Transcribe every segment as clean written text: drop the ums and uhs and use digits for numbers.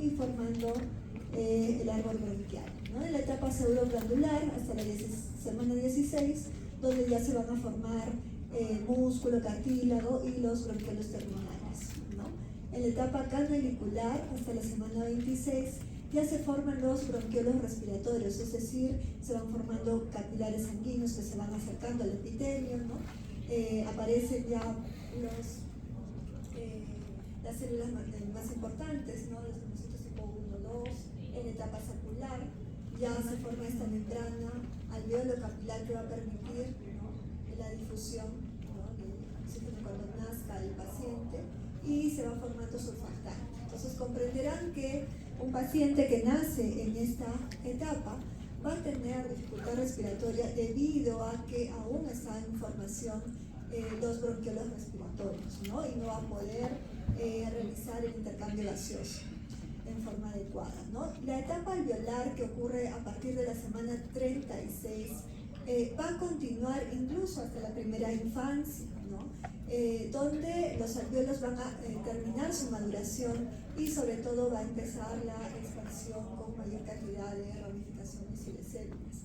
y formando el árbol bronquial, ¿no? En la etapa pseudoglandular, hasta la semana 16, donde ya se van a formar músculo, cartílago y los bronquiolos terminales, ¿no? En la etapa canalicular, hasta la semana 26, ya se forman los bronquiolos respiratorios, es decir, se van formando capilares sanguíneos que se van acercando al epitelio, ¿no? Aparecen ya las células más importantes, ¿no? Los linfocitos tipo 1, 2, en la etapa sacular ya se forma esta membrana alveolo capilar que va a permitir, ¿no?, la difusión, ¿no?, del oxígeno cuando nazca el paciente, y se va formando surfactante. Entonces comprenderán que un paciente que nace en esta etapa va a tener dificultad respiratoria debido a que aún está en formación los bronquiolos respiratorios, ¿no?, y no va a poder realizar el intercambio gaseoso en forma adecuada, ¿no? La etapa alveolar, que ocurre a partir de la semana 36, va a continuar incluso hasta la primera infancia, ¿no? Donde los alvéolos van a terminar su maduración y sobre todo va a empezar la expansión con mayor cantidad de ramificaciones y de células.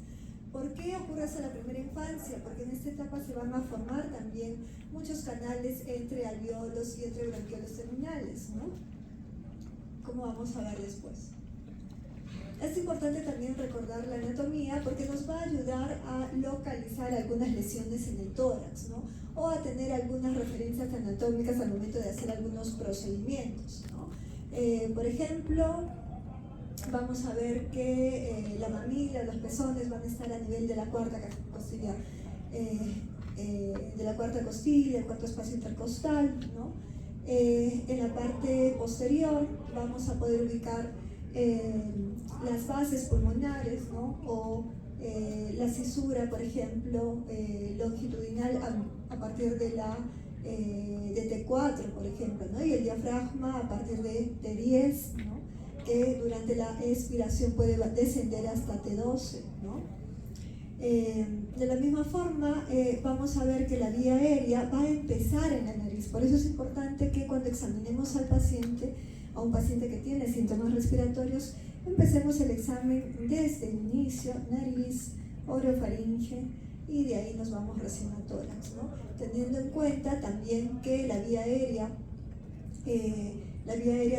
¿Por qué ocurre hasta la primera infancia? Porque en esta etapa se van a formar también muchos canales entre alvéolos y entre bronquiolos terminales, ¿no?, como vamos a ver después. Es importante también recordar la anatomía porque nos va a ayudar a localizar algunas lesiones en el tórax, ¿no?, o a tener algunas referencias anatómicas al momento de hacer algunos procedimientos, ¿no? Por ejemplo, vamos a ver que la mamila, los pezones van a estar a nivel de la cuarta costilla, el cuarto espacio intercostal, ¿no? En la parte posterior vamos a poder ubicar las bases pulmonares, ¿no?, o la cisura, por ejemplo, longitudinal a partir de la de T4, por ejemplo, ¿no?, y el diafragma a partir de 10, ¿no?, que durante la expiración puede descender hasta T12, ¿no? De la misma forma, vamos a ver que la vía aérea va a empezar en la nariz. Por eso es importante que cuando examinemos al paciente, a un paciente que tiene síntomas respiratorios, empecemos el examen desde el inicio, nariz, orofaringe, y de ahí nos vamos recién a tórax, ¿no? Teniendo en cuenta también que la vía aérea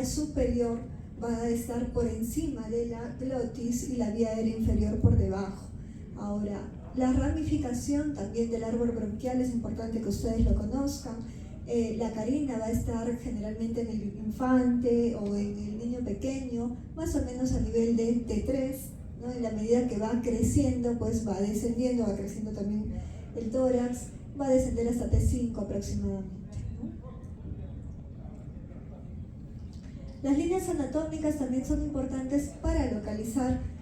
superior va a estar por encima de la glotis y la vía aérea inferior por debajo. Ahora, la ramificación también del árbol bronquial es importante que ustedes lo conozcan. La carina va a estar generalmente en el infante o en el niño pequeño, más o menos a nivel de T3, ¿no? En la medida que va creciendo, pues va descendiendo, va creciendo también el tórax, va a descender hasta T5 aproximadamente, ¿no? Las líneas anatómicas también son importantes para localizar,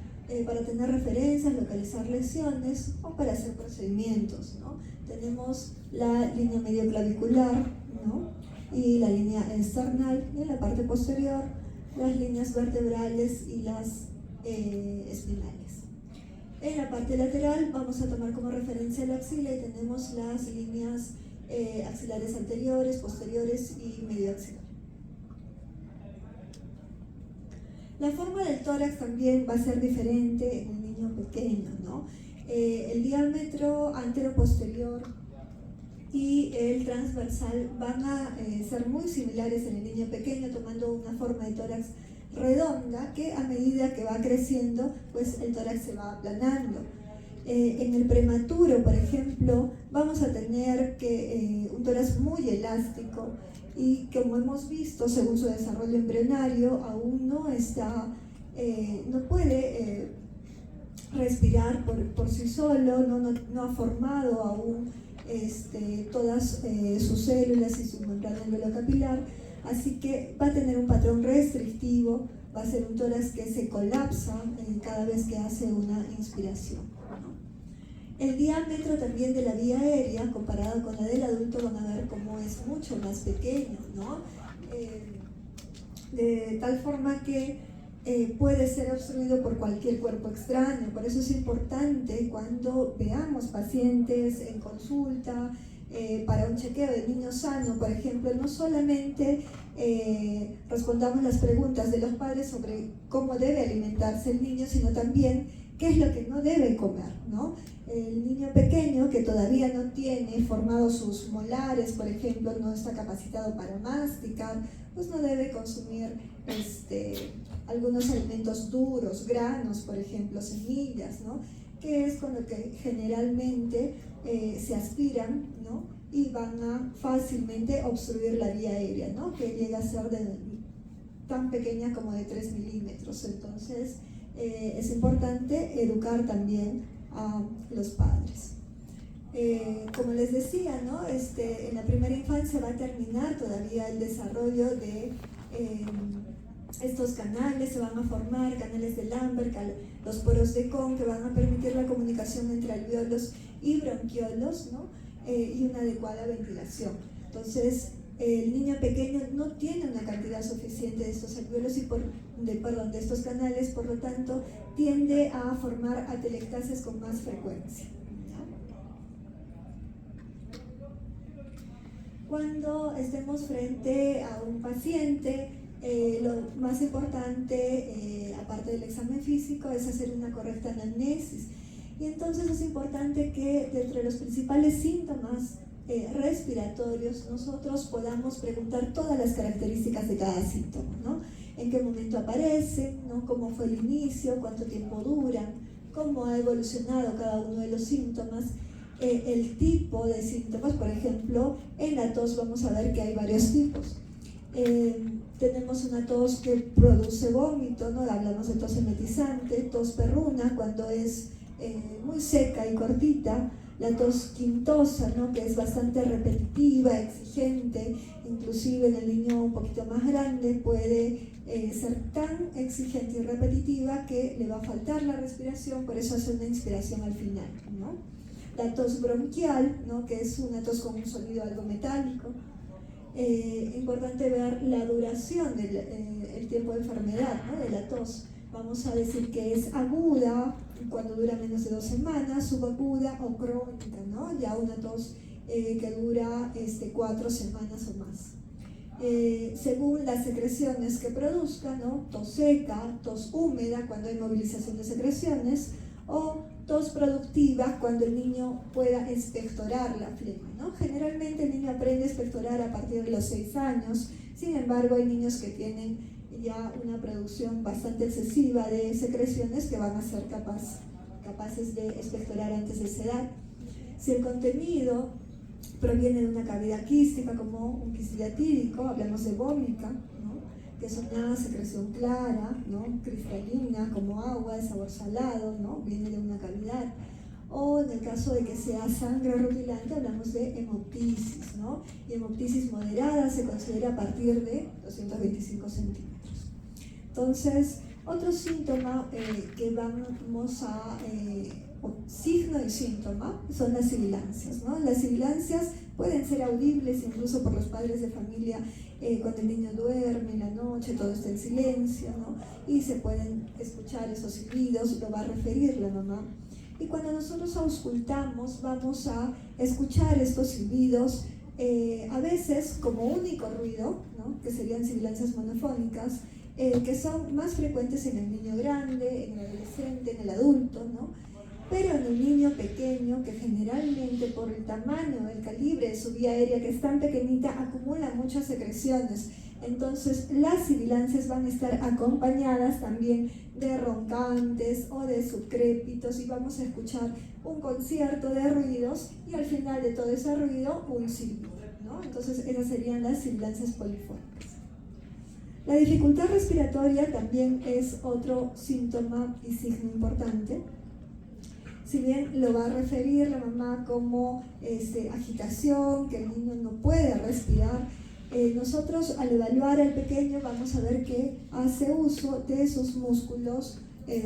para tener referencias, localizar lesiones o para hacer procedimientos, ¿no? Tenemos la línea medioclavicular, ¿no?, y la línea external, y en la parte posterior las líneas vertebrales y las espinales. En la parte lateral vamos a tomar como referencia la axila y tenemos las líneas axilares anteriores, posteriores y medioaxilar. La forma del tórax también va a ser diferente en un niño pequeño, ¿no? El diámetro antero-posterior y el transversal van a ser muy similares en el niño pequeño, tomando una forma de tórax redonda que a medida que va creciendo, pues el tórax se va aplanando. En el prematuro, por ejemplo, vamos a tener un tórax muy elástico y, como hemos visto, según su desarrollo embrionario, aún no puede respirar por sí solo, no ha formado aún todas sus células y su membrana alveolo-capilar, así que va a tener un patrón restrictivo, va a ser un tórax que se colapsa cada vez que hace una inspiración, ¿no? El diámetro también de la vía aérea, comparado con la del adulto, van a ver cómo es mucho más pequeño, ¿no? De tal forma que puede ser obstruido por cualquier cuerpo extraño. Por eso es importante, cuando veamos pacientes en consulta, para un chequeo de niño sano, por ejemplo, no solamente respondamos las preguntas de los padres sobre cómo debe alimentarse el niño, sino también qué es lo que no debe comer, ¿no? El niño pequeño que todavía no tiene formados sus molares, por ejemplo, no está capacitado para masticar, pues no debe consumir algunos alimentos duros, granos, por ejemplo, semillas, ¿no? Que es con lo que generalmente se aspiran, ¿no? Y van a fácilmente obstruir la vía aérea, ¿no? Que llega a ser tan pequeña como de 3 milímetros. Entonces, es importante educar también a los padres. Como les decía, ¿no? En la primera infancia va a terminar todavía el desarrollo de estos canales, se van a formar canales de Lambert, los poros de Kohn, que van a permitir la comunicación entre alvéolos y bronquiolos, ¿no? Y una adecuada ventilación. Entonces, el niño pequeño no tiene una cantidad suficiente de estos alvéolos de estos canales, por lo tanto, tiende a formar atelectasias con más frecuencia. Cuando estemos frente a un paciente, lo más importante, aparte del examen físico, es hacer una correcta anamnesis. Y entonces es importante que dentro de los principales síntomas respiratorios nosotros podamos preguntar todas las características de cada síntoma, ¿no? En qué momento aparecen, ¿no? Cómo fue el inicio, cuánto tiempo duran, cómo ha evolucionado cada uno de los síntomas, el tipo de síntomas. Por ejemplo, en la tos vamos a ver que hay varios tipos. Tenemos una tos que produce vómito, ¿no? Hablamos de tos emetizante, tos perruna cuando es muy seca y cortita, la tos quintosa, ¿no? Que es bastante repetitiva, exigente, inclusive en el niño un poquito más grande puede ser tan exigente y repetitiva que le va a faltar la respiración, por eso hace una inspiración al final, ¿no? La tos bronquial, ¿no? Que es una tos con un sonido algo metálico. Importante ver la duración del tiempo de enfermedad, ¿no? De la tos. Vamos a decir que es aguda cuando dura menos de 2 semanas, subaguda o crónica, ¿no? Ya una tos que dura 4 semanas o más. Según las secreciones que produzca, ¿no? Tos seca, tos húmeda cuando hay movilización de secreciones, o tos productiva cuando el niño pueda expectorar la flema, ¿no? Generalmente el niño aprende a expectorar a partir de los 6 años, sin embargo hay niños que tienen ya una producción bastante excesiva de secreciones que van a ser capaces de expectorar antes de esa edad. Si el contenido proviene de una cavidad quística como un quisiliatídico, hablamos de vómica, ¿no? Que es una secreción clara, ¿no? Cristalina, como agua de sabor salado, ¿no? Viene de una cavidad. O en el caso de que sea sangre rutilante, hablamos de hemoptisis, ¿no? Y hemoptisis moderada se considera a partir de 225 centímetros. Entonces, otro síntoma que vamos a, signo y síntoma, son las sibilancias, ¿no? Las sibilancias pueden ser audibles incluso por los padres de familia cuando el niño duerme en la noche, todo está en silencio, ¿no? Y se pueden escuchar esos silbidos, lo va a referir la mamá. Y cuando nosotros auscultamos, vamos a escuchar estos silbidos, a veces como único ruido, ¿no? Que serían sibilancias monofónicas, que son más frecuentes en el niño grande, en el adolescente, en el adulto, ¿no? Pero en el niño pequeño, que generalmente por el tamaño, el calibre de su vía aérea, que es tan pequeñita, acumula muchas secreciones. Entonces las sibilancias van a estar acompañadas también de roncantes o de subcrépitos, y vamos a escuchar un concierto de ruidos y al final de todo ese ruido un silbido, ¿no? Entonces esas serían las sibilancias polifónicas. La dificultad respiratoria también es otro síntoma y signo importante. Si bien lo va a referir la mamá como agitación, que el niño no puede respirar, nosotros al evaluar al pequeño vamos a ver que hace uso de sus músculos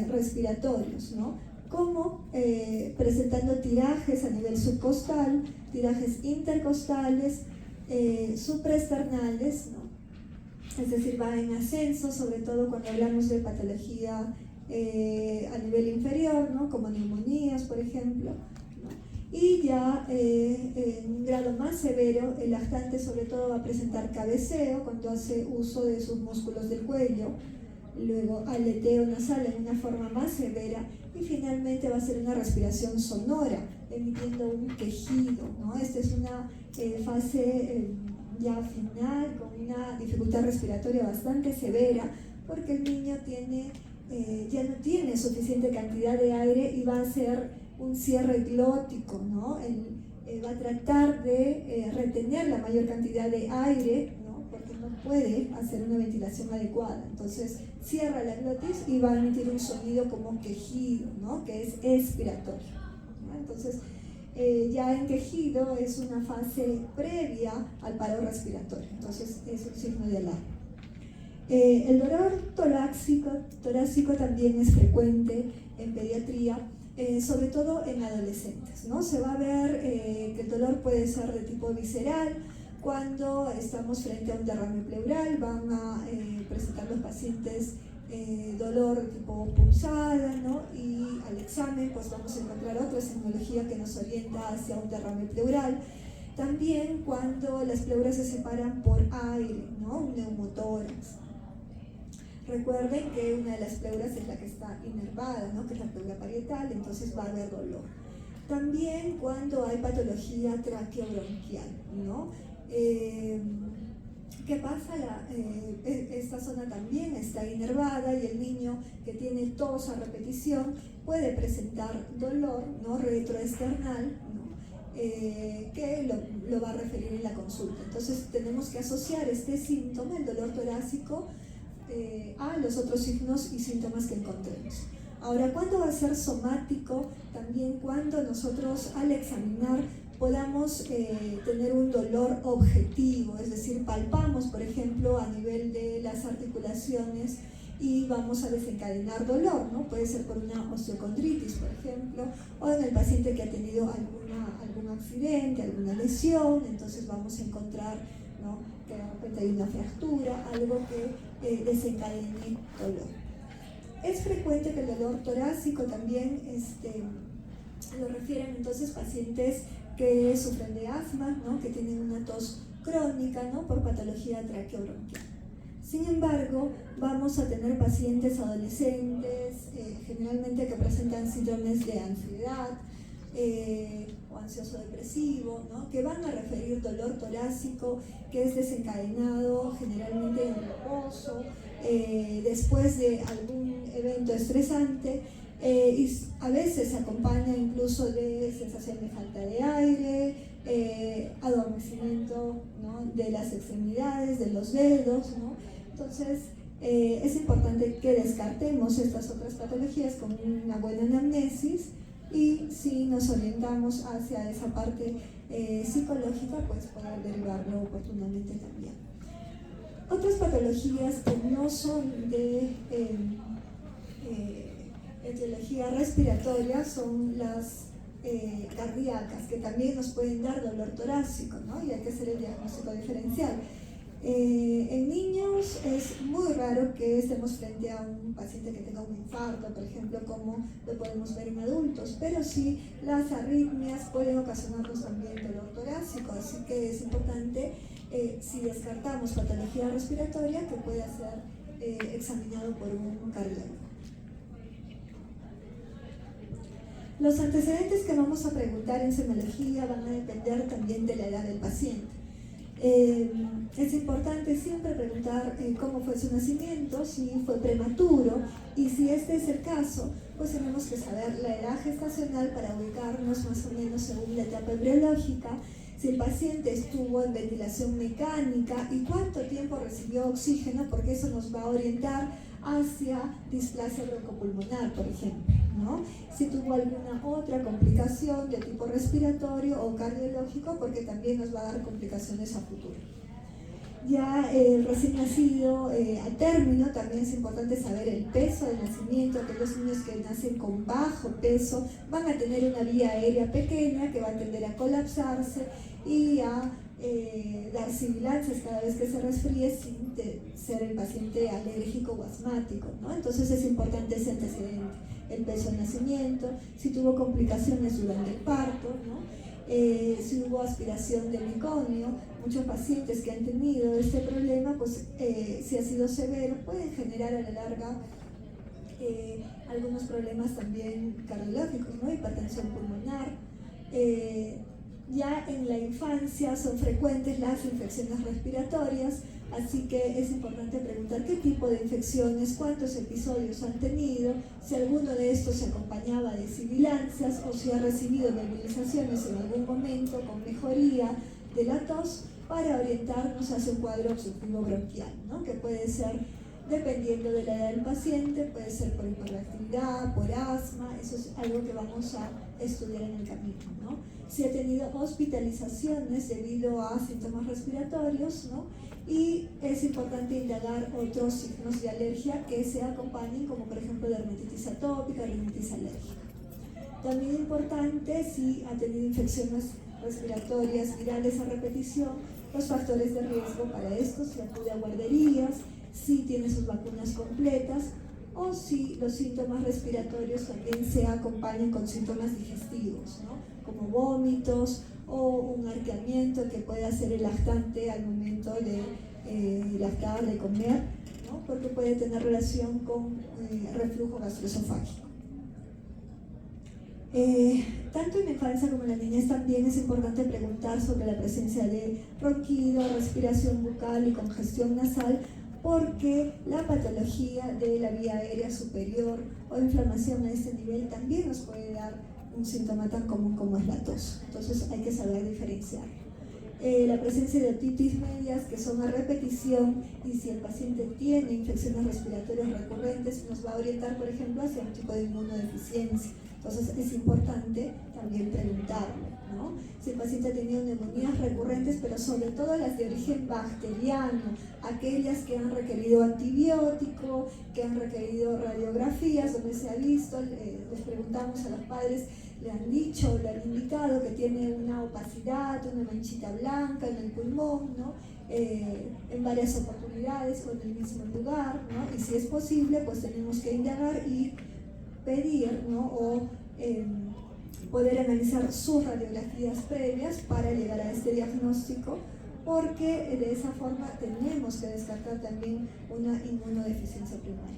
respiratorios, ¿no? Como presentando tirajes a nivel subcostal, tirajes intercostales, supraesternales, ¿no? Es decir, va en ascenso, sobre todo cuando hablamos de patología a nivel inferior, ¿no? Como neumonías, por ejemplo, ¿no? Y ya en un grado más severo, el lactante sobre todo va a presentar cabeceo cuando hace uso de sus músculos del cuello, luego aleteo nasal en una forma más severa y finalmente va a ser una respiración sonora, emitiendo un quejido, ¿no? Esta es una fase ya final, con una dificultad respiratoria bastante severa, porque el niño ya no tiene suficiente cantidad de aire y va a hacer un cierre glótico, ¿no? Va a tratar de retener la mayor cantidad de aire, ¿no? Porque no puede hacer una ventilación adecuada. Entonces cierra la glotis y va a emitir un sonido como quejido, ¿no? Que es expiratorio, ¿no? Entonces ya en quejido es una fase previa al paro respiratorio, entonces es un signo de alarma. El dolor torácico también es frecuente en pediatría, sobre todo en adolescentes, ¿no? Se va a ver que el dolor puede ser de tipo visceral. Cuando estamos frente a un derrame pleural, van a presentar los pacientes dolor de tipo pulsada, ¿no? Y al examen pues vamos a encontrar otra signología que nos orienta hacia un derrame pleural. También cuando las pleuras se separan por aire, ¿no? Un neumotórax. Recuerden que una de las pleuras es la que está inervada, ¿no? Que es la pleura parietal, entonces va a haber dolor. También cuando hay patología traqueobronquial, ¿no? ¿Qué pasa? Esta zona también está inervada y el niño que tiene tos a repetición puede presentar dolor, ¿no? Retroesternal, ¿no? Que lo va a referir en la consulta. Entonces tenemos que asociar este síntoma, el dolor torácico, a los otros signos y síntomas que encontremos. Ahora, ¿cuándo va a ser somático? También cuando nosotros al examinar podamos tener un dolor objetivo, es decir, palpamos, por ejemplo, a nivel de las articulaciones y vamos a desencadenar dolor, ¿no? Puede ser por una osteocondritis, por ejemplo, o en el paciente que ha tenido algún accidente, alguna lesión, entonces vamos a encontrar, ¿no? Que de repente hay una fractura, algo que desencadene dolor. Es frecuente que el dolor torácico también lo refieren entonces pacientes que sufren de asma, ¿no? Que tienen una tos crónica, ¿no? Por patología traqueobronquial. Sin embargo, vamos a tener pacientes adolescentes, generalmente que presentan síndromes de ansiedad o ansioso depresivo, ¿no? Que van a referir dolor torácico que es desencadenado generalmente en reposo, después de algún evento estresante, y a veces se acompaña incluso de sensación de falta de aire, adormecimiento, ¿no? De las extremidades, de los dedos, ¿no? Entonces es importante que descartemos estas otras patologías con una buena anamnesis y si nos orientamos hacia esa parte psicológica, pues poder derivarlo oportunamente también. Otras patologías que no son de etiología respiratoria son las cardíacas, que también nos pueden dar dolor torácico, ¿no? Y hay que hacer el diagnóstico diferencial. En niños es muy raro que estemos frente a un paciente que tenga un infarto, por ejemplo, como lo podemos ver en adultos, pero sí las arritmias pueden ocasionarnos también dolor torácico, así que es importante, si descartamos patología respiratoria, que pueda ser examinado por un cardiólogo. Los antecedentes que vamos a preguntar en semiología van a depender también de la edad del paciente. Es importante siempre preguntar cómo fue su nacimiento, si fue prematuro, y si este es el caso, pues tenemos que saber la edad gestacional para ubicarnos más o menos según la etapa embriológica, si el paciente estuvo en ventilación mecánica y cuánto tiempo recibió oxígeno, porque eso nos va a orientar hacia displasia broncopulmonar, por ejemplo, ¿no? Si tuvo alguna otra complicación de tipo respiratorio o cardiológico, porque también nos va a dar complicaciones a futuro. Ya el recién nacido, al término, también es importante saber el peso de nacimiento. Aquellos niños que nacen con bajo peso van a tener una vía aérea pequeña que va a tender a colapsarse y a dar sibilancias cada vez que se resfríe sin ser el paciente alérgico o asmático, ¿no? Entonces es importante ese antecedente, el peso de nacimiento, si tuvo complicaciones durante el parto, ¿no? Si hubo aspiración de meconio. Muchos pacientes que han tenido este problema, pues si ha sido severo, pueden generar a la larga algunos problemas también cardiológicos, ¿no? Hipertensión pulmonar. Ya en la infancia son frecuentes las infecciones respiratorias, así que es importante preguntar qué tipo de infecciones, cuántos episodios han tenido, si alguno de estos se acompañaba de sibilancias o si ha recibido nebulizaciones en algún momento con mejoría de la tos, para orientarnos hacia un cuadro obstructivo bronquial, ¿no? Que puede ser, dependiendo de la edad del paciente, puede ser por hiperactividad, por asma. Eso es algo que vamos a estudiar en el camino, ¿no? Si ha tenido hospitalizaciones debido a síntomas respiratorios, ¿no? Y es importante indagar otros signos de alergia que se acompañen, como por ejemplo dermatitis atópica, rinitis alérgica. También importante, si ha tenido infecciones respiratorias virales a repetición, los factores de riesgo para esto, si acude a guarderías, si tiene sus vacunas completas o si los síntomas respiratorios también se acompañan con síntomas digestivos, ¿no? Como vómitos o un arqueamiento que puede hacer el lactante al momento de lactar, de comer, ¿no? Porque puede tener relación con reflujo gastroesofágico. Tanto en la infancia como en la niñez también es importante preguntar sobre la presencia de ronquido, respiración bucal y congestión nasal, porque la patología de la vía aérea superior o inflamación a este nivel también nos puede dar un síntoma tan común como es la tos. Entonces hay que saber diferenciar. La presencia de otitis medias, que son a repetición, y si el paciente tiene infecciones respiratorias recurrentes, nos va a orientar, por ejemplo, hacia un tipo de inmunodeficiencia. Entonces es importante también preguntarlo, ¿no? Si el paciente ha tenido neumonías recurrentes, pero sobre todo las de origen bacteriano, aquellas que han requerido antibiótico, que han requerido radiografías, donde se ha visto, les preguntamos a los padres, le han dicho, le han indicado que tiene una opacidad, una manchita blanca en el pulmón, ¿no? En varias oportunidades o en el mismo lugar, ¿no? Y si es posible, pues tenemos que indagar y pedir, ¿no? O poder analizar sus radiografías previas para llegar a este diagnóstico, porque de esa forma tenemos que descartar también una inmunodeficiencia primaria.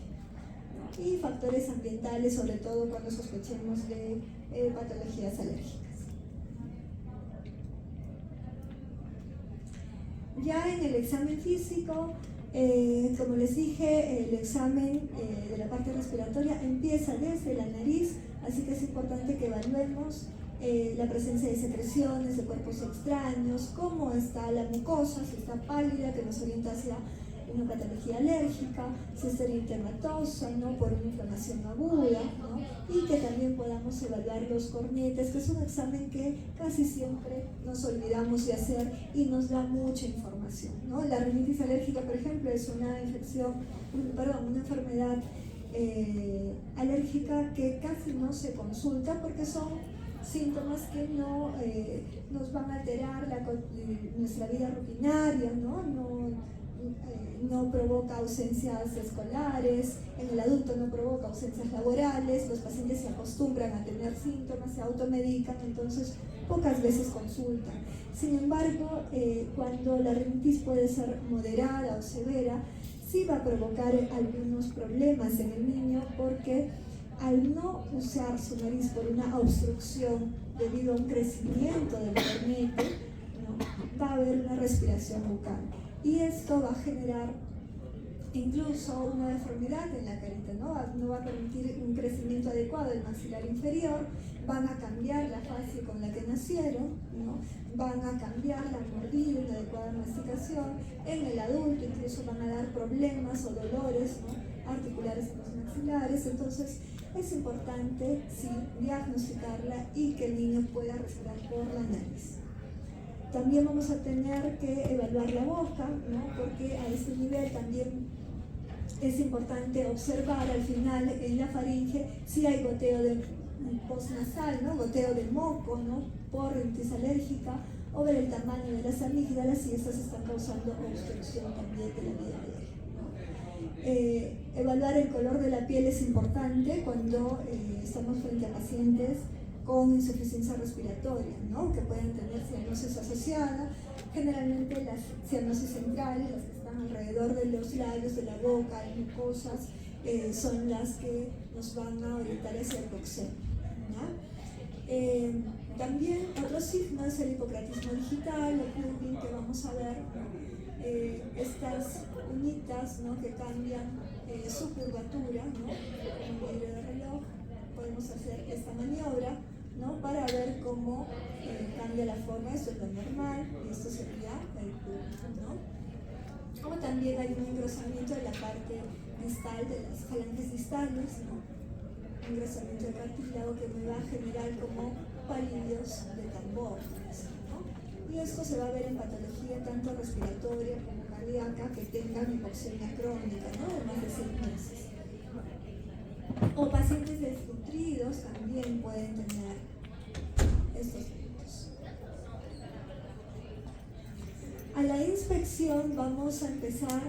Y factores ambientales, sobre todo cuando sospechemos de patologías alérgicas. Ya en el examen físico, como les dije, el examen de la parte respiratoria empieza desde la nariz, así que es importante que evaluemos la presencia de secreciones, de cuerpos extraños, cómo está la mucosa, si está pálida, que nos orienta hacia una patología alérgica, si está eritematosa, ¿no? Por una inflamación aguda, ¿no? Y que también podamos evaluar los cornetes, que es un examen que casi siempre nos olvidamos de hacer y nos da mucha información, ¿no? La rinitis alérgica, por ejemplo, es una una enfermedad alérgica que casi no se consulta porque son síntomas que no nos van a alterar nuestra vida rutinaria, no provoca ausencias escolares, en el adulto no provoca ausencias laborales, los pacientes se acostumbran a tener síntomas, se automedican, entonces pocas veces consultan. Sin embargo, cuando la rinitis puede ser moderada o severa, sí va a provocar algunos problemas en el niño, porque al no usar su nariz por una obstrucción debido a un crecimiento del cornete, ¿no? Va a haber una respiración bucal. Y esto va a generar incluso una deformidad en la carita, ¿no? No va a permitir un crecimiento adecuado del maxilar inferior, van a cambiar la fase con la que nacieron, ¿no? Van a cambiar la mordida y la adecuada masticación. En el adulto incluso van a dar problemas o dolores, ¿no? Articulares en los maxilares. Entonces es importante, sí, diagnosticarla y que el niño pueda respirar por la nariz. También vamos a tener que evaluar la boca, ¿no? Porque a este nivel también es importante observar al final en la faringe si hay goteo de postnasal, ¿no? Goteo de moco, ¿no? Por rinitis alérgica, o ver el tamaño de las amígdalas si estas están causando obstrucción también de la vía aérea, ¿no? Evaluar el color de la piel es importante cuando estamos frente a pacientes con insuficiencia respiratoria, ¿no? Que pueden tener cianosis asociada. Generalmente las cianosis centrales, las que están alrededor de los labios, de la boca, y mucosas, son las que nos van a orientar hacia el coxema, ¿no? También otro signo es el hipocratismo digital o clumping, que vamos a ver, ¿no? Estas uñitas, ¿no? Que cambian su curvatura, ¿no? Con el vidrio de reloj podemos hacer esta maniobra, ¿no? Para ver cómo cambia la forma. Esto es lo normal y esto sería el clumping, ¿no? Como también hay un engrosamiento de la parte distal de las falanges distales, ¿no? Engrosamiento del cartílago que me va a generar como palillos de tambor, ¿no? Y esto se va a ver en patología tanto respiratoria como cardíaca que tengan hipoxemia crónica, ¿no? De más de 6 meses. O pacientes desnutridos también pueden tener estos puntos. A la inspección vamos a empezar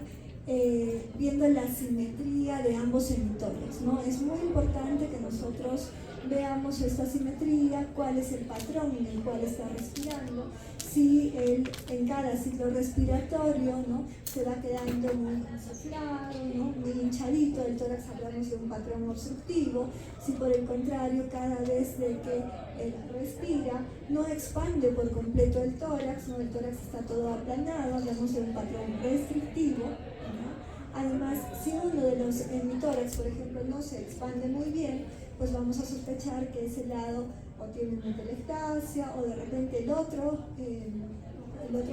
viendo la simetría de ambos emitores, ¿no? Es muy importante que nosotros veamos esta simetría, cuál es el patrón en el cual está respirando, si en cada ciclo respiratorio, ¿no? Se va quedando muy insuflado, ¿no? Muy hinchadito, el tórax hablamos de un patrón obstructivo, si por el contrario cada vez de que él respira no expande por completo el tórax, ¿no? El tórax está todo aplanado, hablamos de un patrón restrictivo, ¿no? Además, si uno de los hemitórax, por ejemplo, no se expande muy bien, pues vamos a sospechar que ese lado o tiene una telectasia o de repente el otro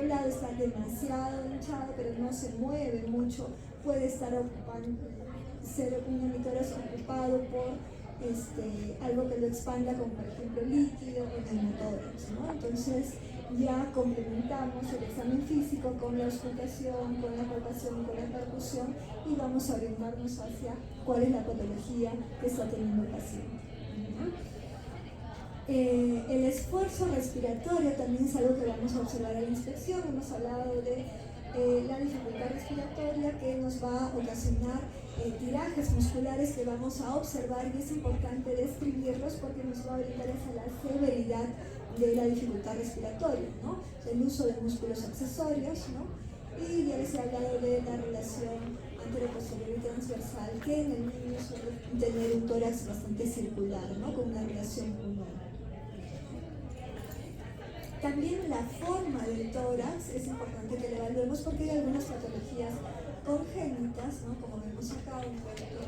lado está demasiado hinchado pero no se mueve mucho, puede estar ser un hemitórax ocupado por algo que lo expanda, como por ejemplo líquido o neumotórax, ¿no? Entonces ya complementamos el examen físico con la auscultación, con la palpación, con la percusión y vamos a orientarnos hacia cuál es la patología que está teniendo el paciente, ¿no? El esfuerzo respiratorio también es algo que vamos a observar en la inspección. Hemos hablado de la dificultad respiratoria que nos va a ocasionar tirajes musculares que vamos a observar y es importante describirlos porque nos va a orientar hacia la severidad de la dificultad respiratoria, ¿no? El uso de músculos accesorios, ¿no? Y ya les he hablado de la relación anteroposterior y transversal que en el niño suele tener un tórax bastante circular, ¿no? Con una relación pulmonar. También la forma del tórax es importante que la evaluemos porque hay algunas patologías congénitas, ¿no? Como vemos acá, un puertum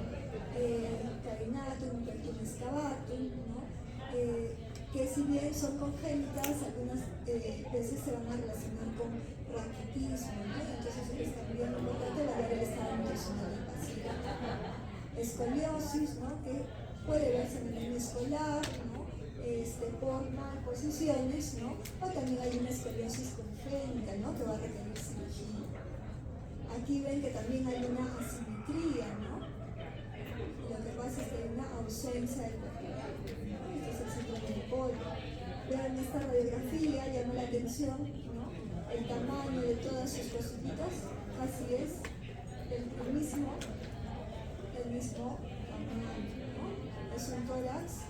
carinatum, un puertum excavatum, ¿no? Que si bien son congénitas, algunas veces se van a relacionar con raquitismo, ¿no? Entonces es también importante evaluar el estado nutricional del paciente. Escoliosis, ¿no? Que puede verse en el niño escolar, ¿no? Por malposiciones, ¿no? O también hay una escoliosis congénita, ¿no? Que va a requerir cirugía. Aquí ven que también hay una asimetría, ¿no? Lo que pasa es que hay una ausencia de vertebral, ¿no? Este es el síndrome de polio. Vean esta radiografía, llama la atención, ¿no? El tamaño de todas sus cositas, así es, el mismo tamaño, ¿no? Es un tórax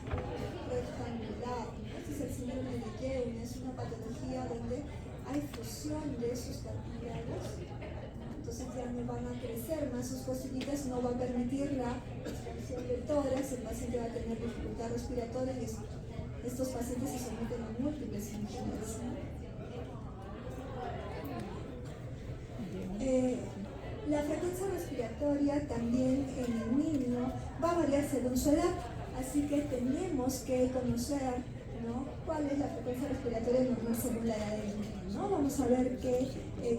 rectangular, ¿no? Este es el síndrome de Jeune, es una patología donde hay fusión de sus cartílagos, ¿no? Entonces ya no van a crecer más sus costillitas, no va a permitir la expansión del tórax, el paciente va a tener dificultad respiratoria y estos pacientes se someten a múltiples cirugías, ¿no? La frecuencia respiratoria también en el niño va a variar según su edad, así que tenemos que conocer, ¿no? Cuál es la frecuencia respiratoria normal según la edad del niño, ¿no? Vamos a ver que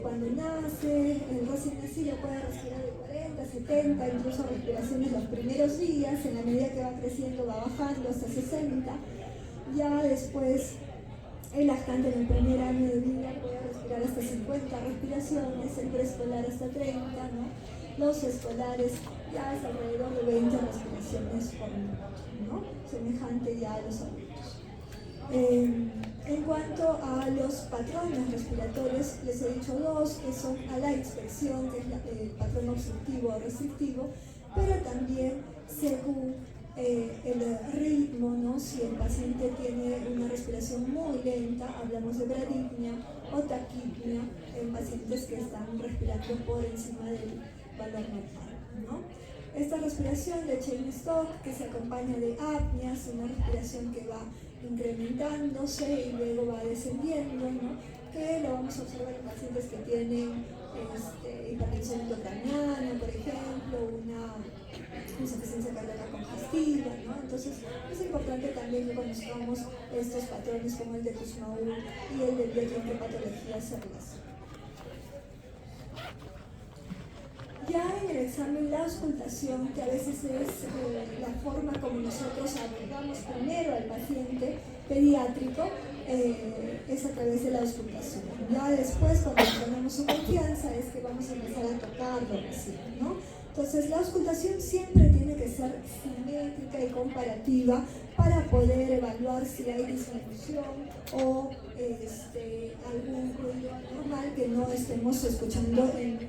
cuando nace, el recién nacido puede respirar de 40, 70, incluso respiraciones los primeros días, en la medida que va creciendo va bajando hasta 60, ya después el lactante en el primer año de vida puede respirar hasta 50 respiraciones, el preescolar hasta 30, ¿no? Los escolares ya es alrededor de 20 respiraciones por minuto, ¿no? Semejante ya a los adultos. En cuanto a los patrones respiratorios, les he dicho dos, que son a la inspección, que es el patrón obstructivo o restrictivo, pero también según el ritmo, ¿no? Si el paciente tiene una respiración muy lenta, hablamos de bradipnia o taquipnia en pacientes que están respirando por encima del valor normal, ¿no? Esta respiración de Cheyne-Stokes, que se acompaña de apneas, una respiración que va incrementándose y luego va descendiendo, ¿no? Que lo vamos a observar en pacientes que tienen hipertensión intracraniana, por ejemplo, una insuficiencia cardíaca congestiva, ¿no? Entonces es importante también que conozcamos estos patrones como el de Kussmaul y el de Vietri, en qué patologías se relacionan. Ya en el examen, la auscultación, que a veces es la forma como nosotros abordamos primero al paciente pediátrico, es a través de la auscultación. Ya después, cuando ganamos su confianza, es que vamos a empezar a tocarlo recién, ¿no? Entonces, la auscultación siempre tiene que ser simétrica y comparativa para poder evaluar si hay disminución o algún ruido anormal que no estemos escuchando en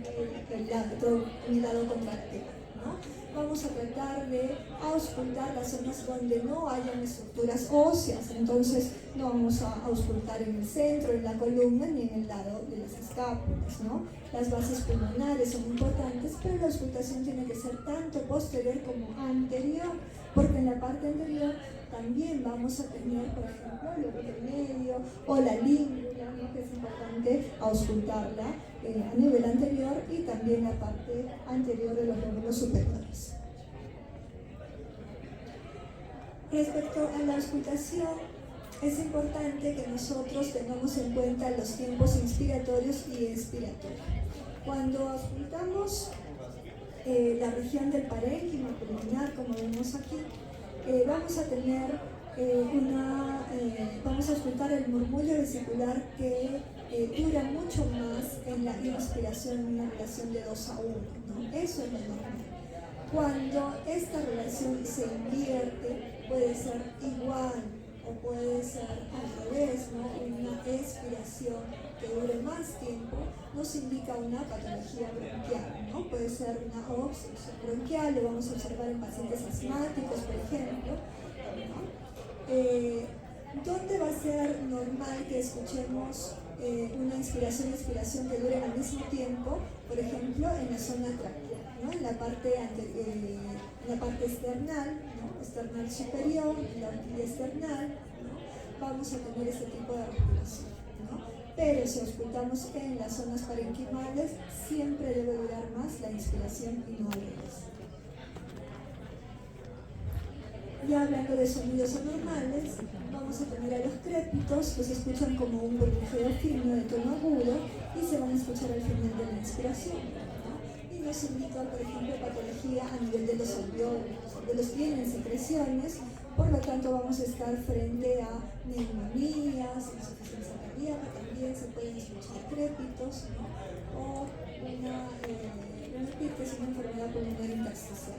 el lado contrario, ¿no? Vamos a tratar de auscultar las zonas donde no hayan estructuras óseas, entonces no vamos a auscultar en el centro, en la columna, ni en el lado de las escápulas, ¿no? Las bases pulmonares son importantes, pero la auscultación tiene que ser tanto posterior como anterior, porque en la parte anterior también vamos a tener, por ejemplo, el lóbulo medio o la língula, ¿no? Que es importante auscultarla a nivel anterior, y también la parte anterior de los lóbulos superiores. Respecto a la auscultación, es importante que nosotros tengamos en cuenta los tiempos inspiratorios y expiratorios. Cuando auscultamos la región del parénquima pulmonar, como vemos aquí, vamos a tener vamos a auscultar el murmullo vesicular que dura mucho más en la inspiración, en una relación de 2 a 1, ¿no? Eso es lo normal. Cuando esta relación se invierte, puede ser igual o puede ser al revés, ¿no? Una expiración que dure más tiempo nos indica una patología bronquial, ¿no? Puede ser una obstrucción bronquial, lo vamos a observar en pacientes asmáticos, por ejemplo, ¿no? ¿Dónde va a ser normal que escuchemos una inspiración y expiración que dure al mismo tiempo? Por ejemplo, en la zona tráquea, ¿no? En la parte external, ¿no? External superior, en la horquilla external, ¿no? Vamos a tener este tipo de respiración, ¿no? Pero si auscultamos en las zonas parenquimales, siempre debe durar más la inspiración y no al revés. Ya hablando de sonidos anormales, vamos a tener a los crépitos, que se escuchan como un burbujeo fino de tono agudo y se van a escuchar al final de la inspiración, ¿no? Y nos indican, por ejemplo, patología a nivel de los alveolos. Los alveolos tienen secreciones, por lo tanto vamos a estar frente a neumonías, insuficiencia cardíaca, también se pueden escuchar crépitos, ¿no? O una bronquitis, una enfermedad pulmonar intersticial.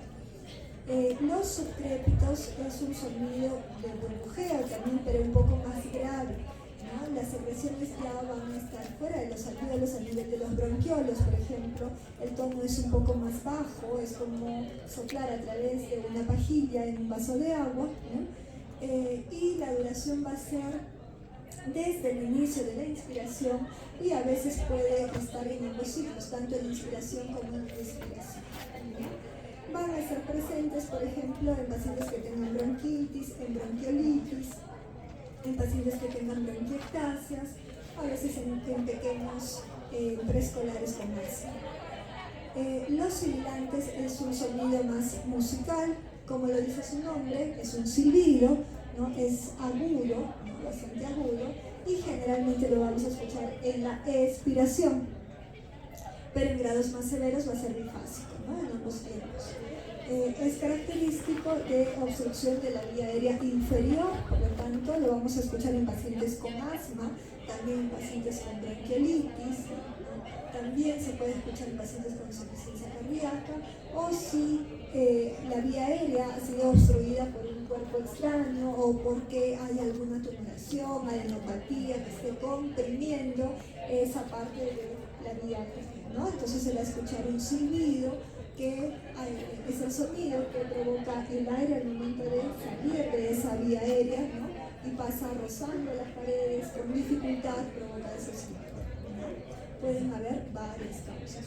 Los subcrépitos es un sonido de burbujeo también, pero un poco más grave, ¿no? Las secreciones ya van a estar fuera de los alvéolos, a nivel de los bronquiolos, por ejemplo. El tono es un poco más bajo, es como soplar a través de una pajilla en un vaso de agua, ¿no? Y la duración va a ser desde el inicio de la inspiración, y a veces puede estar en ambos ciclos, tanto en inspiración como en expiración, ¿no? Van a estar presentes, por ejemplo, en pacientes que tengan bronquitis, en bronquiolitis, en pacientes que tengan bronquiectasias, a veces en pequeños preescolares con asma. Los sibilantes es un sonido más musical, como lo dice su nombre, es un silbido, ¿no? Es agudo, ¿no? Bastante agudo, y generalmente lo vamos a escuchar en la expiración, pero en grados más severos va a ser bifásico, ¿no? En ambos tiempos. Es característico de obstrucción de la vía aérea inferior, por lo tanto lo vamos a escuchar en pacientes con asma, también en pacientes con bronquiolitis, ¿no? También se puede escuchar en pacientes con insuficiencia cardíaca, o si la vía aérea ha sido obstruida por un cuerpo tipo extraño o porque hay alguna tumoración, adenopatía que esté comprimiendo esa parte de la vía aérea, ¿no? Entonces se va a escuchar un silbido que es el sonido que provoca el aire al momento de salir de esa vía aérea, ¿no? Y pasa rozando las paredes con dificultad, provoca ese sonido, ¿no? Pueden haber varias causas.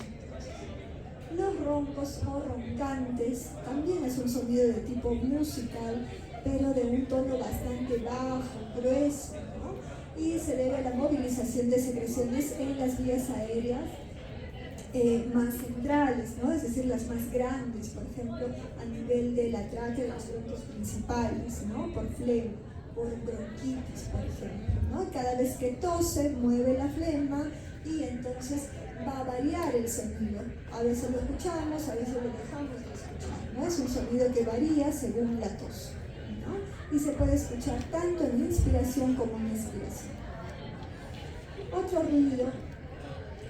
Los roncos o roncantes también es un sonido de tipo musical, pero de un tono bastante bajo, grueso, ¿no? Y se debe a la movilización de secreciones en las vías aéreas más centrales, ¿no? Es decir, las más grandes, por ejemplo, a nivel de la tráquea de los broncos principales, ¿no? Por flema, por bronquitis, por ejemplo, ¿no? Cada vez que tose, mueve la flema y entonces va a variar el sonido. A veces lo escuchamos, a veces lo dejamos de escuchar, ¿no? Es un sonido que varía según la tos, ¿no? Y se puede escuchar tanto en inspiración como en expiración. Otro ruido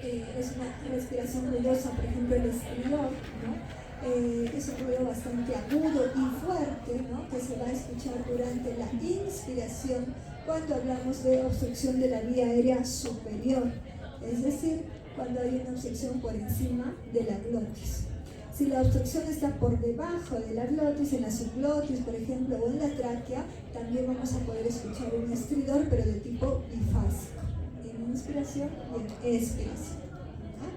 es una respiración ruidosa, por ejemplo el estridor, ¿no? Es un ruido bastante agudo y fuerte, ¿no? Que se va a escuchar durante la inspiración cuando hablamos de obstrucción de la vía aérea superior, es decir, cuando hay una obstrucción por encima de la glotis. Si la obstrucción está por debajo de la glotis, en la subglotis, por ejemplo, o en la tráquea, también vamos a poder escuchar un estridor, pero de tipo bifásico, en inspiración y en expiración, ¿no?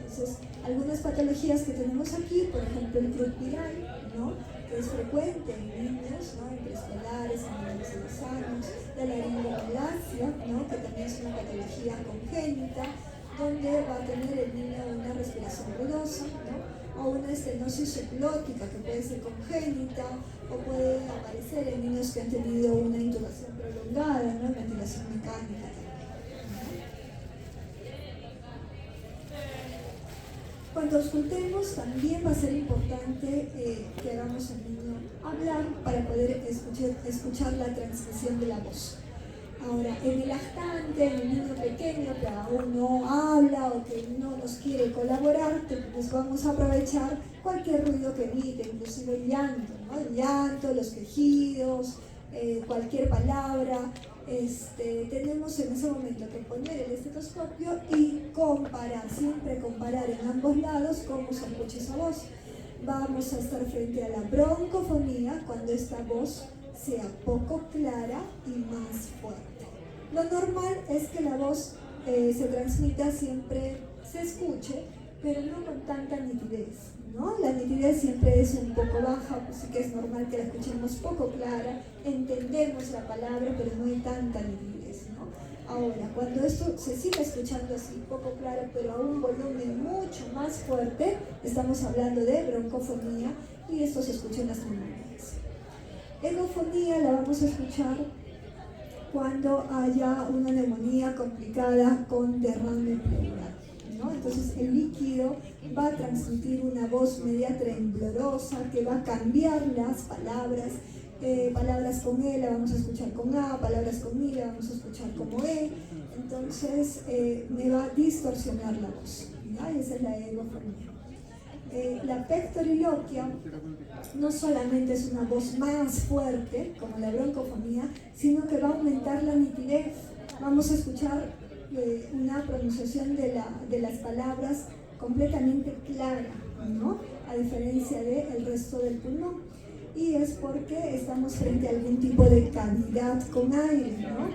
Entonces, algunas patologías que tenemos aquí, por ejemplo, el crut viral, ¿no? Que es frecuente en niños, ¿no? En preescolares, en menores de 2 años, la laringomalacia, ¿no? Que también es una patología congénita, donde va a tener el niño una respiración ruidosa, ¿no? O una estenosis subglótica que puede ser congénita o puede aparecer en niños que han tenido una intubación prolongada, ¿no? Ventilación mecánica. Cuando auscultemos también va a ser importante que hagamos al niño hablar para poder escuchar la transmisión de la voz. Ahora, en el lactante, en el niño pequeño que aún no habla o que no nos quiere colaborar, pues vamos a aprovechar cualquier ruido que emite, inclusive el llanto, ¿no? El llanto, los quejidos, cualquier palabra. Tenemos en ese momento que poner el estetoscopio y comparar, siempre comparar en ambos lados cómo se escucha esa voz. Vamos a estar frente a la broncofonía cuando esta voz sea poco clara y más fuerte. Lo normal es que la voz se transmita siempre, se escuche, pero no con tanta nitidez, ¿no? La nitidez siempre es un poco baja, pues sí que es normal que la escuchemos poco clara, entendemos la palabra, pero no hay tanta nitidez, ¿no? Ahora, cuando esto se sigue escuchando así, poco claro, pero a un volumen mucho más fuerte, estamos hablando de broncofonía y esto se escucha en las pulmonías. Egofonía la vamos a escuchar cuando haya una neumonía complicada con derrame pleural, ¿no? Entonces el líquido va a transmitir una voz media temblorosa que va a cambiar las palabras. Palabras con E la vamos a escuchar con A, palabras con I la vamos a escuchar como E. Entonces me va a distorsionar la voz, ¿ya? Y esa es la egofonía. La pectoriloquia no solamente es una voz más fuerte, como la broncofonía, sino que va a aumentar la nitidez. Vamos a escuchar una pronunciación de las palabras completamente clara, ¿no? A diferencia del resto del pulmón. Y es porque estamos frente a algún tipo de cavidad con aire, ¿no?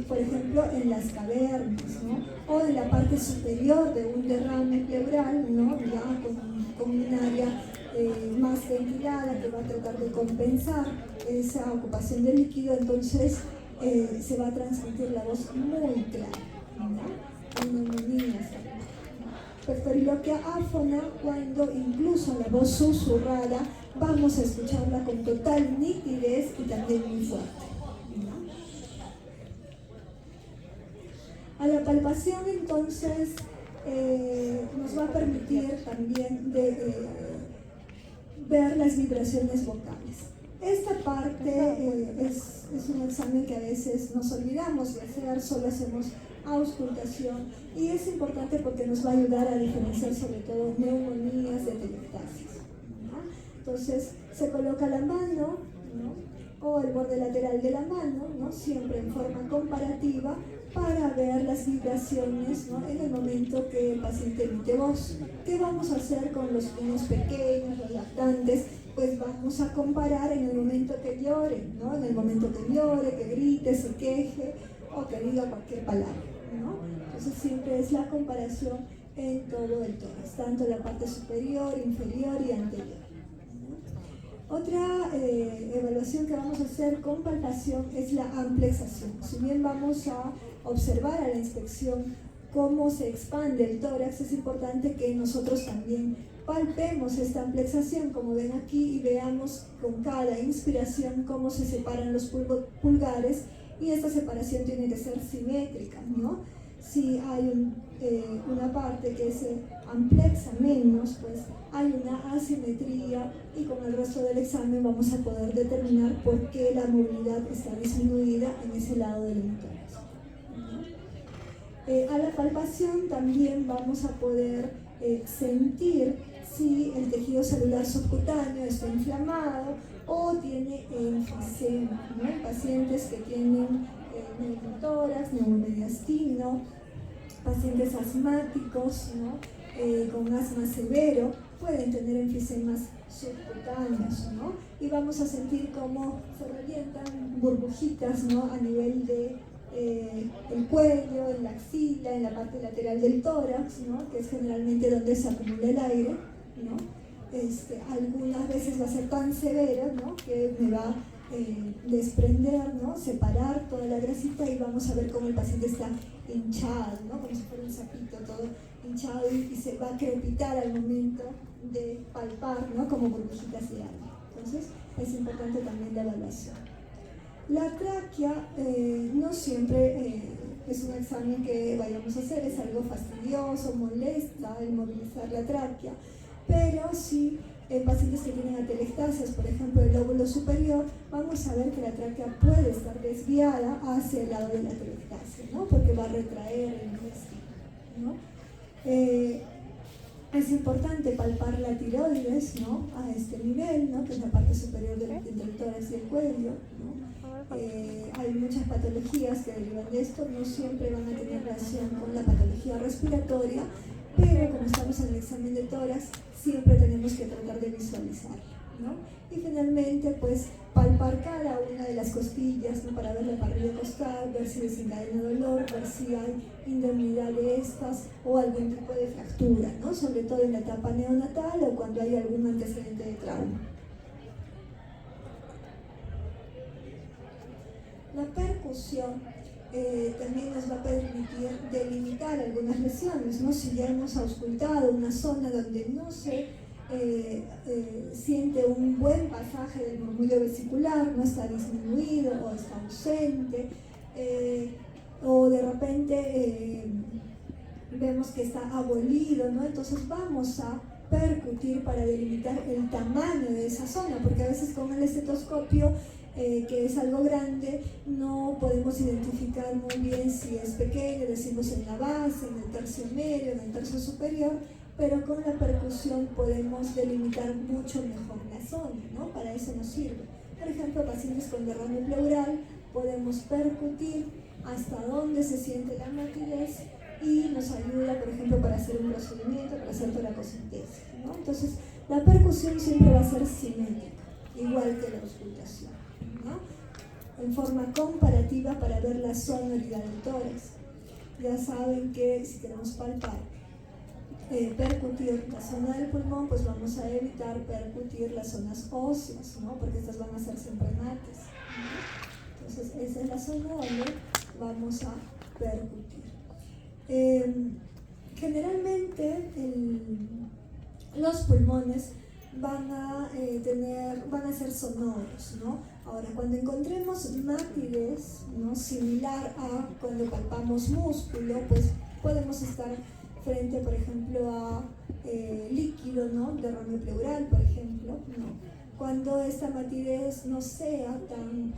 Por ejemplo, en las cavernas, ¿no? O en la parte superior de un derrame pleural, ¿no? Ya con un área más ventilada que va a tratar de compensar esa ocupación del líquido, entonces se va a transmitir la voz muy clara, ¿no? En neumonías. Pectoriloquia áfona, cuando incluso la voz susurrada vamos a escucharla con total nitidez y también muy fuerte, ¿no? A la palpación entonces nos va a permitir también ver las vibraciones vocales. Esta parte es un examen que a veces nos olvidamos de hacer, solo hacemos auscultación y es importante porque nos va a ayudar a diferenciar sobre todo neumonías de atelectasis, ¿no? Entonces se coloca la mano ¿no? O el borde lateral de la mano, ¿no? Siempre en forma comparativa para ver las vibraciones, ¿no? En el momento que el paciente emite voz. ¿Qué vamos a hacer con los niños pequeños, los lactantes? Pues vamos a comparar en el momento que llore, ¿no? En el momento que llore, que grite, se queje o que diga cualquier palabra, ¿no? Entonces siempre es la comparación en todo el tórax, tanto la parte superior, inferior y anterior. Otra evaluación que vamos a hacer con palpación es la amplexación. Si bien vamos a observar a la inspección cómo se expande el tórax, es importante que nosotros también palpemos esta amplexación, como ven aquí, y veamos con cada inspiración cómo se separan los pulgares, y esta separación tiene que ser simétrica, ¿no? Si hay una parte que se amplexa menos, pues hay una asimetría, y con el resto del examen vamos a poder determinar por qué la movilidad está disminuida en ese lado del tórax. A la palpación también vamos a poder sentir si el tejido celular subcutáneo está inflamado o tiene enfisema, ¿no? Pacientes que tienen neumotórax, neumomediastino, pacientes asmáticos, ¿no? Con asma severo, pueden tener enfisemas subcutáneos, ¿no? Y vamos a sentir cómo se revientan burbujitas, ¿no? A nivel de el cuello, en la axila, en la parte lateral del tórax, ¿no? Que es generalmente donde se acumula el aire, ¿no? Algunas veces va a ser tan severo, ¿no? Que me va a desprender, ¿no? Separar toda la grasita, y vamos a ver cómo el paciente está hinchado, ¿no? Como si fuera un sapito todo hinchado, y se va a crepitar al momento de palpar, ¿no? Como burbujitas de aire. Entonces es importante también la evaluación. La tráquea no siempre es un examen que vayamos a hacer, es algo fastidioso, molesta el movilizar la tráquea, pero si en pacientes que tienen atelectasias, por ejemplo el lóbulo superior, vamos a ver que la tráquea puede estar desviada hacia el lado de la atelectasia, ¿no? Porque va a retraer el intestino, ¿no? Es importante palpar la tiroides, ¿no? A este nivel, ¿no? Que es la parte superior del tórax y el cuello, ¿no? Hay muchas patologías que derivan de esto, no siempre van a tener relación con la patología respiratoria, pero como estamos en el examen de tórax, siempre tenemos que tratar de visualizarlo, ¿no? Y finalmente, pues, palpar cada una de las costillas, ¿no? Para ver la parrilla costal, ver si desencadena dolor, ver si hay indemnidad de estas o algún tipo de fractura, ¿no? Sobre todo en la etapa neonatal o cuando hay algún antecedente de trauma. La percusión también nos va a permitir delimitar algunas lesiones, ¿no? Si ya hemos auscultado una zona donde no se siente un buen pasaje del murmullo vesicular, no está disminuido o está ausente, o de repente vemos que está abolido, ¿no? Entonces vamos a percutir para delimitar el tamaño de esa zona, porque a veces con el estetoscopio, que es algo grande, no podemos identificar muy bien si es pequeño, decimos en la base, en el tercio medio, en el tercio superior, pero con la percusión podemos delimitar mucho mejor la zona, ¿no? Para eso nos sirve. Por ejemplo, pacientes con derrame pleural, podemos percutir hasta dónde se siente la matidez y nos ayuda, por ejemplo, para hacer un procedimiento, para hacer toracocentesis, ¿no? Entonces, la percusión siempre va a ser simétrica, igual que la auscultación, ¿no? En forma comparativa para ver la sonoridad del tórax. Ya saben que si queremos palpar, percutir la zona del pulmón, pues vamos a evitar percutir las zonas óseas, ¿no? Porque estas van a ser siempre mates, ¿no? Entonces esa es la zona donde vamos a percutir. Generalmente los pulmones van a ser sonoros, ¿no? Ahora, cuando encontremos matidez, ¿no? Similar a cuando palpamos músculo, pues podemos estar frente, por ejemplo, a líquido, ¿no? Derrame pleural, por ejemplo, ¿no? Cuando esta matidez no sea tan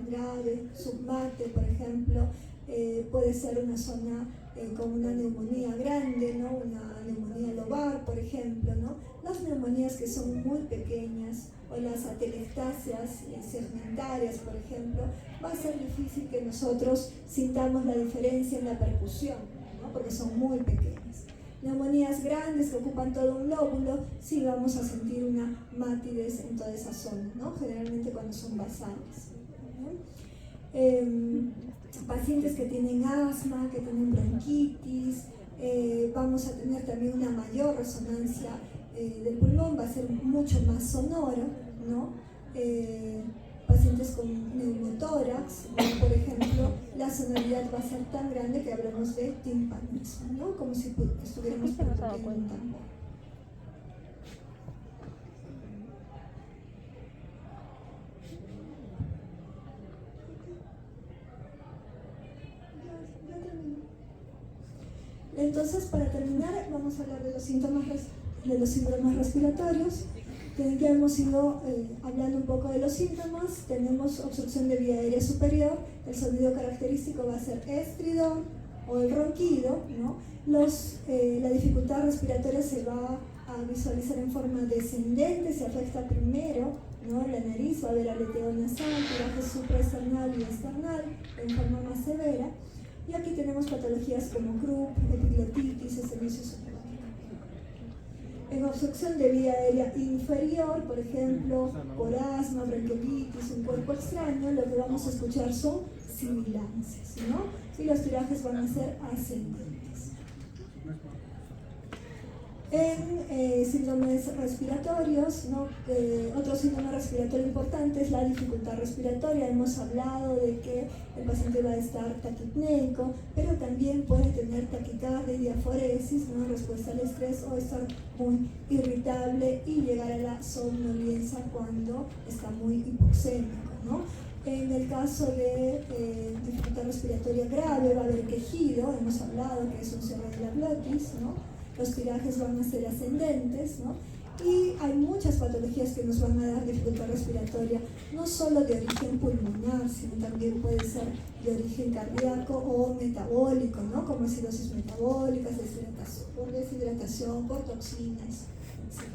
grave, submate, por ejemplo, puede ser una zona con una neumonía grande, ¿no? Una neumonía lobar, por ejemplo, ¿no? Las neumonías que son muy pequeñas o las atelectasias segmentarias, por ejemplo, va a ser difícil que nosotros sintamos la diferencia en la percusión, ¿no? Porque son muy pequeñas. Neumonías grandes que ocupan todo un lóbulo, sí vamos a sentir una matidez en toda esa zona, ¿no? Generalmente cuando son basales, ¿no? Pacientes que tienen asma, que tienen bronquitis, vamos a tener también una mayor resonancia del pulmón, va a ser mucho más sonoro, ¿no? Pacientes con neumotórax, ¿no? Por ejemplo, la sonoridad va a ser tan grande que hablamos de timpanismo, ¿no? Como si estuviéramos percutiendo un tambor. Entonces, para terminar, vamos a hablar de los síndromes respiratorios. Ya hemos ido hablando un poco de los síntomas. Tenemos obstrucción de vía aérea superior. El sonido característico va a ser estridor o el ronquido, ¿no? La dificultad respiratoria se va a visualizar en forma descendente, se afecta primero, ¿no? La nariz, va a haber aleteo nasal, tiraje supraesternal y external en forma más severa. Y aquí tenemos patologías como Krupp, epiglotitis, estenosis superior. En obstrucción de vía aérea inferior, por ejemplo, por asma, bronquiolitis, un cuerpo extraño, lo que vamos a escuchar son sibilancias, ¿no? Y los tirajes van a ser ascendentes. En síndromes respiratorios, ¿no? Otro síndrome respiratorio importante es la dificultad respiratoria. Hemos hablado de que el paciente va a estar taquipneico, pero también puede tener taquicardia y diaforesis, ¿no? Respuesta al estrés, o estar muy irritable y llegar a la somnolencia cuando está muy hipoxémico, ¿no? En el caso de dificultad respiratoria grave va a haber quejido, hemos hablado que es un cierre de la glotis, ¿no? Los tirajes van a ser ascendentes, ¿no? Y hay muchas patologías que nos van a dar dificultad respiratoria, no solo de origen pulmonar, sino también puede ser de origen cardíaco o metabólico, ¿no? Como acidosis metabólicas, deshidratación, por toxinas, etc.